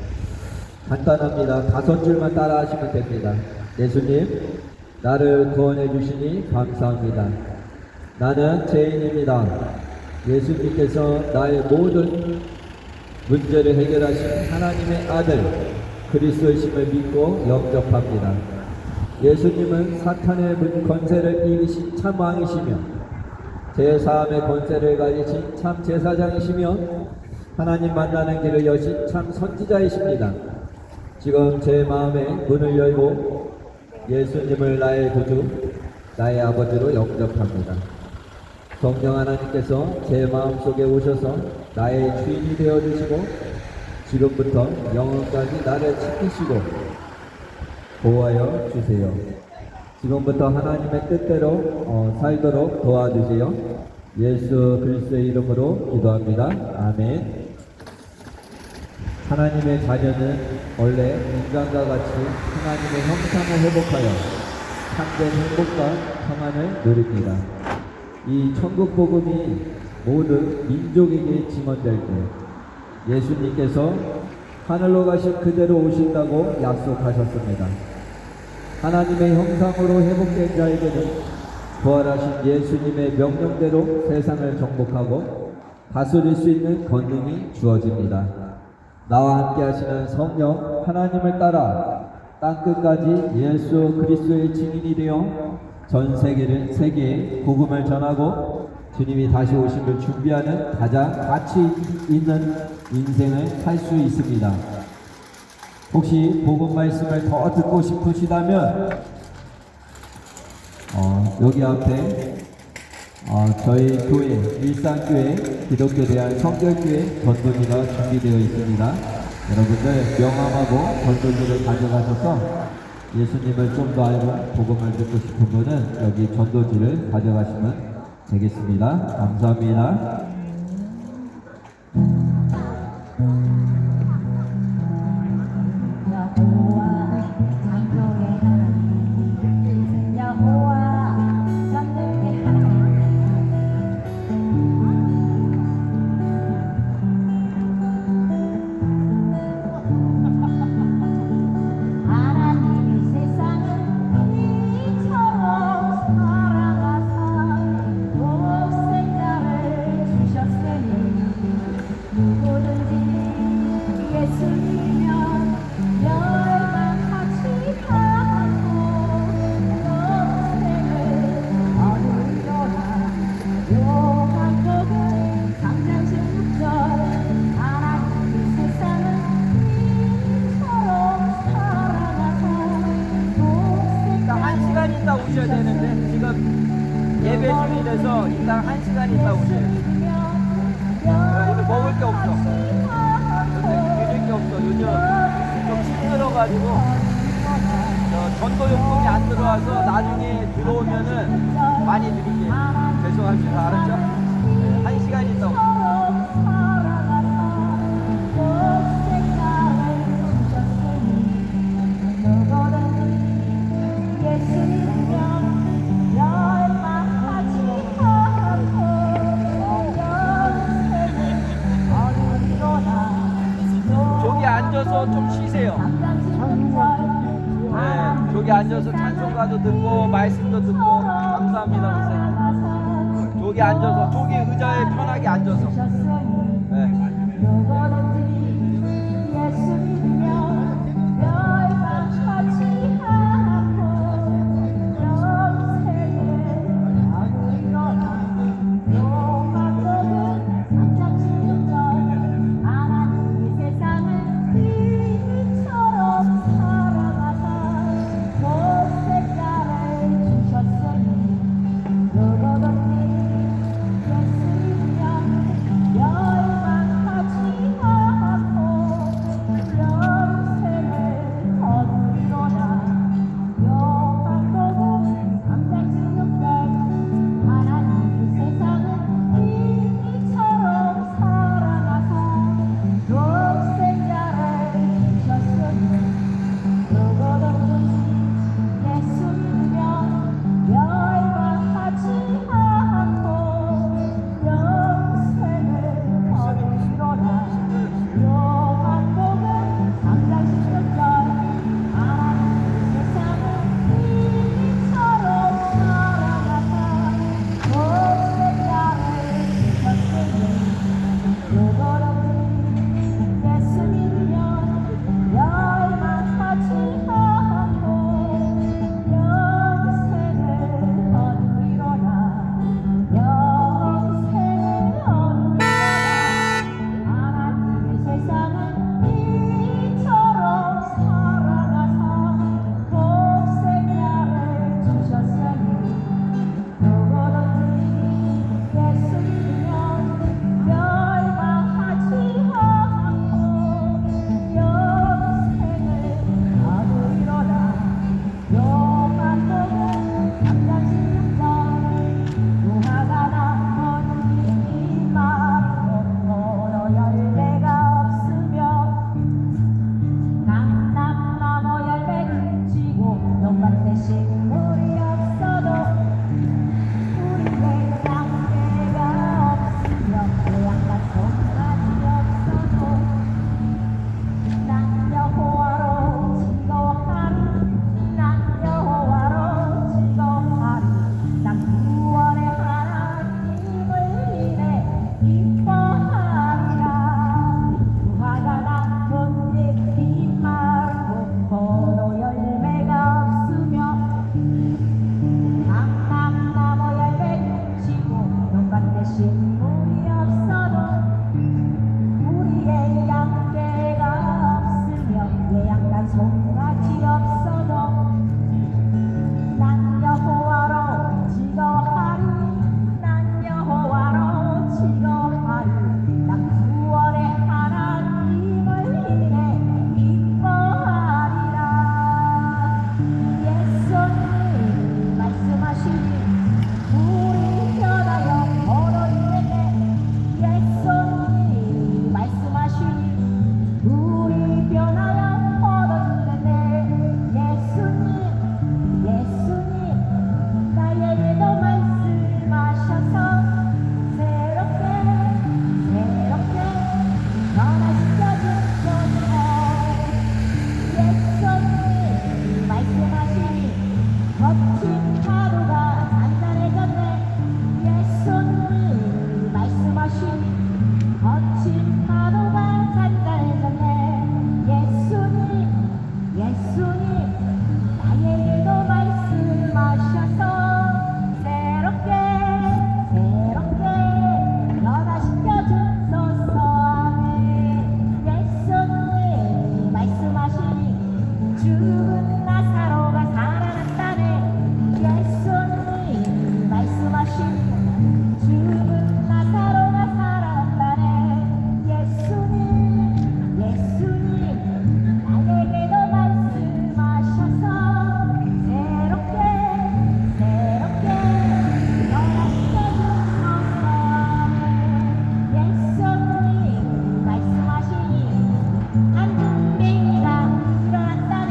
간단합니다. 5줄만 따라 하시면 됩니다. 예수님, 나를 구원해 주시니 감사합니다. 나는 죄인입니다. 예수님께서 나의 모든 문제를 해결하신 하나님의 아들 그리스도이심을 믿고 영접합니다. 예수님은 사탄의 권세를 이기신 참 왕이시며 제사함의 권세를 가지신 참 제사장이시며 하나님 만나는 길을 여신 참 선지자이십니다. 지금 제 마음에 문을 열고 예수님을 나의 구주, 나의 아버지로 영접합니다. 성령 하나님께서 제 마음속에 오셔서 나의 주인이 되어주시고 지금부터 영원까지 나를 지키시고 보호하여 주세요. 지금부터 하나님의 뜻대로 살도록 도와주세요. 예수 그리스도의 이름으로 기도합니다. 아멘. 하나님의 자녀는 원래 인간과 같이 하나님의 형상을 회복하여 참된 행복과 평안을 누립니다. 이 천국 복음이 모든 민족에게 증언될 때 예수님께서 하늘로 가신 그대로 오신다고 약속하셨습니다. 하나님의 형상으로 회복된 자에게는 부활하신 예수님의 명령대로 세상을 정복하고 다스릴 수 있는 권능이 주어집니다. 나와 함께 하시는 성령 하나님을 따라 땅끝까지 예수 그리스도의 증인이 되어 전 세계에 복음을 전하고 주님이 다시 오심을 준비하는 가장 가치 있는 인생을 살 수 있습니다. 혹시 복음 말씀을 더 듣고 싶으시다면 여기 앞에 저희 교회 일산교회 기독교대학 성결교회 전도지가 준비되어 있습니다. 여러분들 명함하고 전도지를 가져가셔서 예수님을 좀 더 알고 복음을 듣고 싶은 분은 여기 전도지를 가져가시면 되겠습니다. 감사합니다. 여호와 창조의 하나님 여호와 전능의 하나님 하나님이 세상을 이처럼 사랑하사 독생자를 주셨으니 누구든지 예수 믿으면 멸망하지 않고 영생을 얻으리로다. 요한복음 3장 16절 하나님이 세상을 이처럼 사랑하사 이따 1시간 있다 오셔야 되는데 지금 예배 중이라서 이따 1시간 있다 오셔야 돼요. 오늘 먹을 게 없어. 드릴 게 없어. 요즘 좀 힘들어가지고 전도용품이 안 들어와서 나중에 들어오면은 많이 드릴게요. 죄송합니다. 알았죠? 1시간 있다 오세요. 저기 앉아서 좀 쉬세요. 네, 저기 앉아서 찬송가도 듣고 말씀도 듣고 감사합니다. 선생님. 저기 앉아서 저기 의자에 편하게 앉아서. 네. 열 낮이 없어도 난 여호와로 지거하리 난 여호와로 지거하리 나 구원의 하나님을 인해 기뻐하리라 예수님 말씀하시니 우리 변하여 멀어지네 예수님 말씀하시니 우리 변하여 멀어지네 예수님 나에게도 말씀하셔서 새롭게 변화시켜 주소서 예수님 말씀하시니 거친 하루가 단단해졌네 예수님 말씀하시니 거친 하루가 단단해졌네 예수님 나에게도 말씀하셔서 새롭게 변화시켜 주소서 예수님 말씀하시니 죽은 나사로가 살아났다네 예수님 말씀하시니 죽은 나사로가 살아났다네 예수님 나에게도 말씀하셔서 새롭게 변화시켜 주소서 예수님 말씀하시니 한 둥뱅이가 일어났다네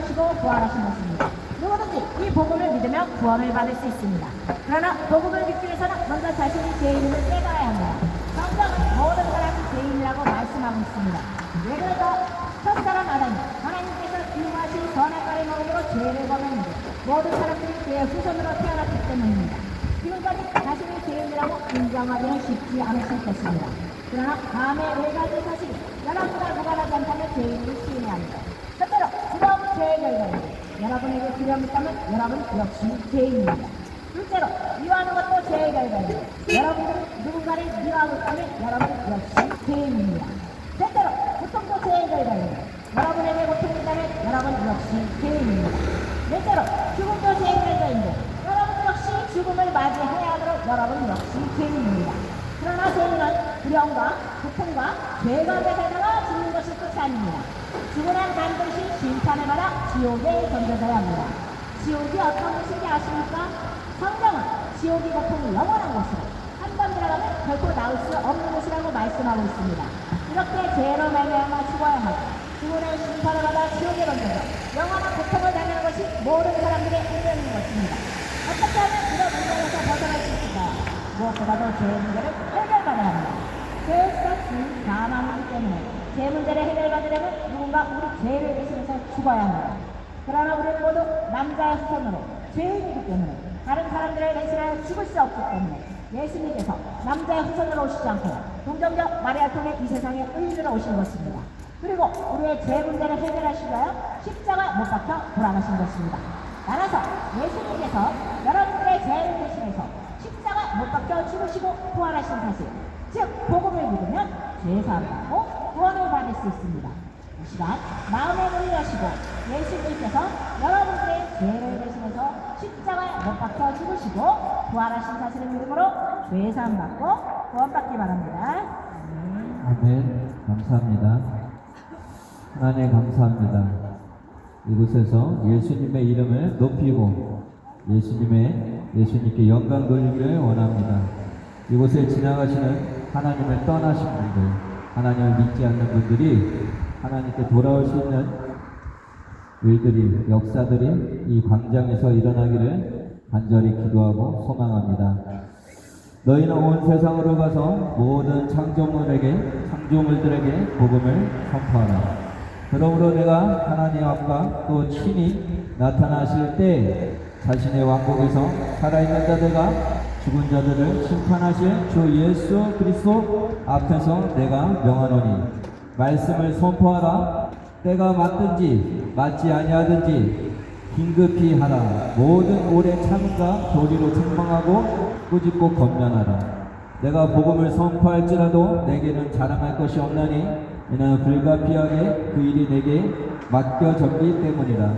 죽으시고 부활하신 것입니다. 누구든지 이 복음을 믿으면 구원을 받을 수 있습니다. 그러나 복음을 믿기 위해서는 먼저 자신이 죄인임을 깨달아야 합니다. 성경은 모든 사람이 죄인이라고 말씀하고 있습니다. 예를 들어 첫사람 아담이 하나님께서 기뻐하신 선악과를 먹음으로 죄를 범했는데 모든 사람들이 그의 후손으로 태어났기 때문입니다. 지금까지 자신이 죄인이라고 인정하기는 쉽지 않으실 것입니다. 그러나 다음에 4가지 사실이 여러분과 무관하지 않다면 죄인을 시인해야 합니다. 첫째로 두려움은 죄의 결과입니다. 여러분에게 두려움이 있다면 여러분 역시 죄인입니다. 둘째로 미워하는 것도 죄의 결과입니다. 여러분들은 누군가를 미워하고 있다면 여러분 역시 죄인입니다. 셋째로 고통도 죄의 결과입니다. 여러분에게 고통이 있다면 여러분 역시 죄인입니다. 넷째로 죽음도 죄의 결과인데 여러분 역시 죽음을 맞이해야 하도록 여러분 역시 죄인입니다. 그러나 죄인은 두려움과 고통과 죄감에 살다가 죽는 것이 끝이 아닙니다. 죽으면 반드시 심판을 받아 지옥에 던져져야 합니다. 지옥이 어떤 곳인지 아십니까? 성경은 지옥이 고통이 영원한 곳이고 한 번 들어가면 결코 나올 수 없는 곳이라고 말씀하고 있습니다. 이렇게 죄로 말미암아 죽어야 하고 죽음의 심판을 받아 지옥에 던져져 영원한 고통을 당하는 것이 모든 사람들의 운명인 것입니다. 어떻게 하면 이런 운명에서 벗어날 수 있을까요? 무엇보다도 죄의 문제를 해결받아야 합니다. 죄의 싹이 사망이기 때문에 죄 문제를 해결받으려면 누군가 우리 죄를 대신해서 죽어야 합니다. 그러나 우리는 모두 남자의 후손으로 죄인이기 때문에 다른 사람들을 대신하여 죽을 수 없기 때문에 예수님께서 남자의 후손으로 오시지 않고 동정녀 마리아를 통해 이 세상에 의인으로 오신 것입니다. 그리고 우리의 죄 문제를 해결하시기 위하여 십자가에 못 박혀 돌아가신 것입니다. 따라서 예수님께서 여러분들의 죄를 대신해서 십자가 못 박혀 죽으시고 부활하신 사실, 즉 복음을 믿으면 죄사함받고 구원을 받을 수 있습니다. 이 시간 마음의 문을 여시고 예수님께서 여러분들의 죄를 대신해서 십자가에 못 박혀 죽으시고 부활하신 사실을 믿음으로 죄사함받고 구원받기 바랍니다. 아멘. 감사합니다. 하나님 감사합니다. 이곳에서 예수님의 이름을 높이고 예수님께 영광 돌리기를 원합니다. 이곳에 지나가시는 하나님을 떠나신 분들, 하나님을 믿지 않는 분들이 하나님께 돌아올 수 있는 일들이, 역사들이 이 광장에서 일어나기를 간절히 기도하고 소망합니다. 너희는 온 세상으로 가서 모든 창조물들에게 복음을 선포하라. 그러므로 내가 하나님 앞과 또 친히 나타나실 때 자신의 왕국에서 살아있는 자들과 죽은 자들을 심판하실 주 예수 그리스도 앞에서 내가 명하노니 말씀을 선포하라. 때가 맞든지 맞지 아니하든지 긴급히 하라. 모든 오래 참음과 도리로 책망하고 꾸짖고 권면하라. 내가 복음을 선포할지라도 내게는 자랑할 것이 없나니 이는 불가피하게 그 일이 내게 맡겨졌기 때문이라.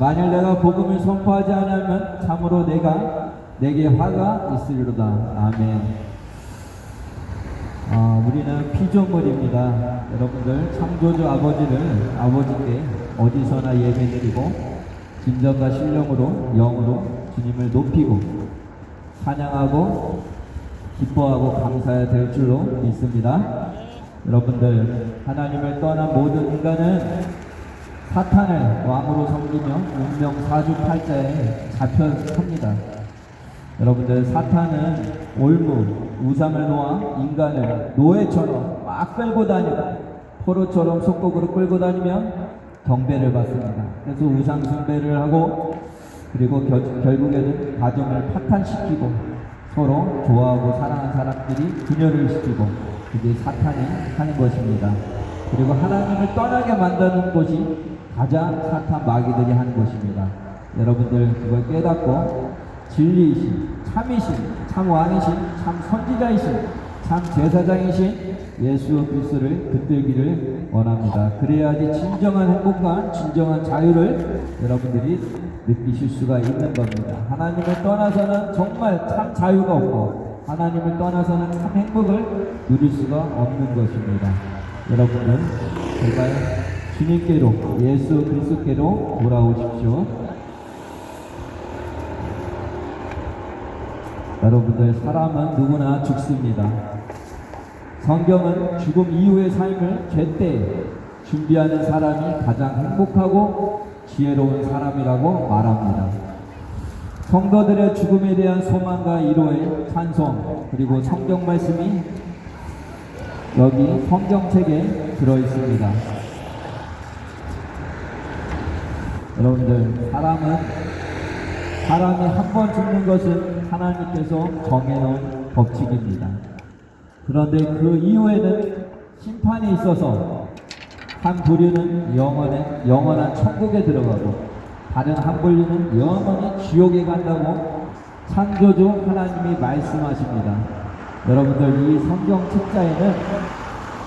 만일 내가 복음을 선포하지 않으면 참으로 내게 화가 있으리로다. 아멘. 우리는 피조물입니다. 여러분들 창조주 아버지께 어디서나 예배드리고 진정과 신령으로 영으로 주님을 높이고 찬양하고 기뻐하고 감사해야 될 줄로 믿습니다. 여러분들, 하나님을 떠난 모든 인간은 사탄을 왕으로 섬기며 운명 사주팔자에 잡혀 삽니다. 여러분들, 사탄은 올무, 우상을 놓아 인간을 노예처럼 막 끌고 다니고 포로처럼 속국으로 끌고 다니면 경배를 받습니다. 그래서 우상 숭배를 하고 그리고 결국에는 가정을 파탄시키고 서로 좋아하고 사랑하는 사람들이 분열을 시키고 그게 사탄이 하는 것입니다. 그리고 하나님을 떠나게 만드는 것이 가장 사탄 마귀들이 하는 것입니다. 여러분들 그걸 깨닫고 진리이신, 참이신, 참 왕이신, 참 선지자이신, 참 제사장이신 예수 그리스도를 붙들기를 원합니다. 그래야지 진정한 행복과 진정한 자유를 여러분들이 느끼실 수가 있는 겁니다. 하나님을 떠나서는 정말 참 자유가 없고 하나님을 떠나서는 참 행복을 누릴 수가 없는 것입니다. 여러분은 제발 주님께로, 예수 그리스도께로 돌아오십시오. 여러분들, 사람은 누구나 죽습니다. 성경은 죽음 이후의 삶을 제때 준비하는 사람이 가장 행복하고 지혜로운 사람이라고 말합니다. 성도들의 죽음에 대한 소망과 위로의 찬송, 그리고 성경 말씀이 여기 성경책에 들어 있습니다. 여러분들, 사람이 한 번 죽는 것은 하나님께서 정해놓은 법칙입니다. 그런데 그 이후에는 심판이 있어서 한 부류는 영원한 천국에 들어가고, 다른 한 부류는 영원히 지옥에 간다고 창조주 하나님이 말씀하십니다. 여러분들, 이 성경 책자에는,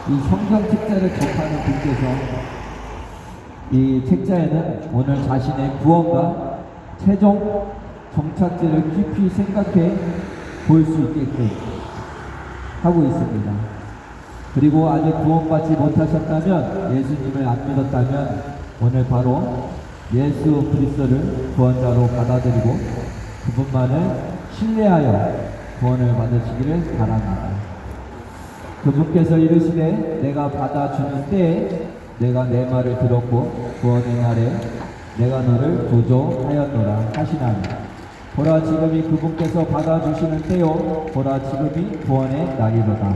이 성경 책자를 접하는 분께서 이 책자에는 오늘 자신의 구원과 최종 정착지를 깊이 생각해 볼 수 있게끔 하고 있습니다. 그리고 아직 구원받지 못하셨다면, 예수님을 안 믿었다면 오늘 바로 예수 그리스도를 구원자로 받아들이고 그분만을 신뢰하여 구원을 받으시기를 바랍니다. 그분께서 이르시되 내가 받아주는 때에 내가 내 말을 들었고 구원의 날에 내가 너를 구조하였노라 하시나니, 보라 지금이 그분께서 받아주시는 때요, 보라 지금이 구원의 날이로다.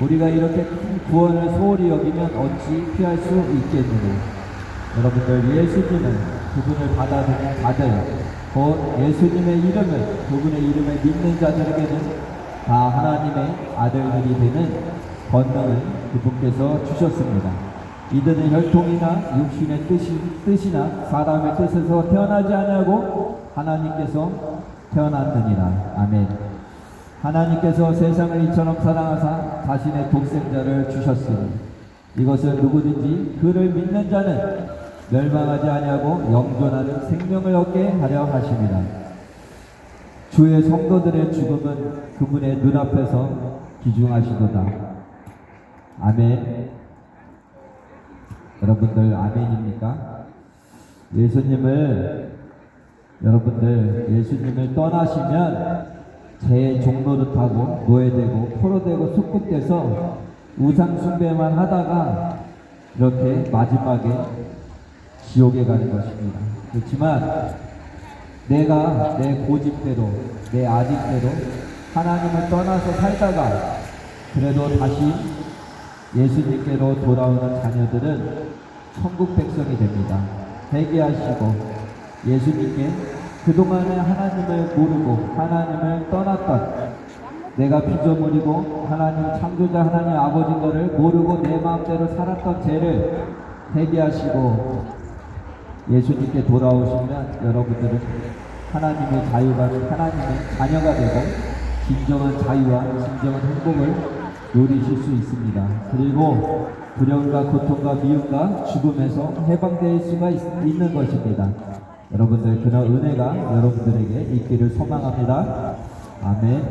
우리가 이렇게 큰 구원을 소홀히 여기면 어찌 피할 수 있겠느냐. 여러분들, 예수님은 그분을 받아들인 자들, 곧 예수님의 이름을, 그분의 이름을 믿는 자들에게는 다 하나님의 아들들이 되는 권능을 그분께서 주셨습니다. 이들은 혈통이나 육신의 뜻이나 사람의 뜻에서 태어나지 아니하고 하나님께서 태어났느니라. 아멘. 하나님께서 세상을 이처럼 사랑하사 자신의 독생자를 주셨으니 이것은 누구든지 그를 믿는 자는 멸망하지 아니하고 영존하는 생명을 얻게 하려 하심이라. 주의 성도들의 죽음은 그분의 눈앞에서 기중하시도다. 아멘. 여러분들, 아멘입니까? 예수님을 떠나시면 제 종노릇하고 노예되고 포로되고 숙국돼서 우상숭배만 하다가 이렇게 마지막에 지옥에 가는 것입니다. 그렇지만 내가 내 고집대로, 내 아직대로 하나님을 떠나서 살다가 그래도 다시 예수님께로 돌아오는 자녀들은 천국 백성이 됩니다. 회개하시고 예수님께 그동안에 하나님을 모르고 하나님을 떠났던, 내가 피조물이고 하나님 창조자 하나님 아버지인 것을 모르고 내 마음대로 살았던 죄를 회개하시고 예수님께 돌아오시면 여러분들은 하나님의 자유받은 하나님의 자녀가 되고 진정한 자유와 진정한 행복을 누리실 수 있습니다. 그리고 불행과 고통과 미움과 죽음에서 해방될 수가 있는 것입니다. 여러분들, 그런 은혜가 여러분들에게 있기를 소망합니다. 아멘.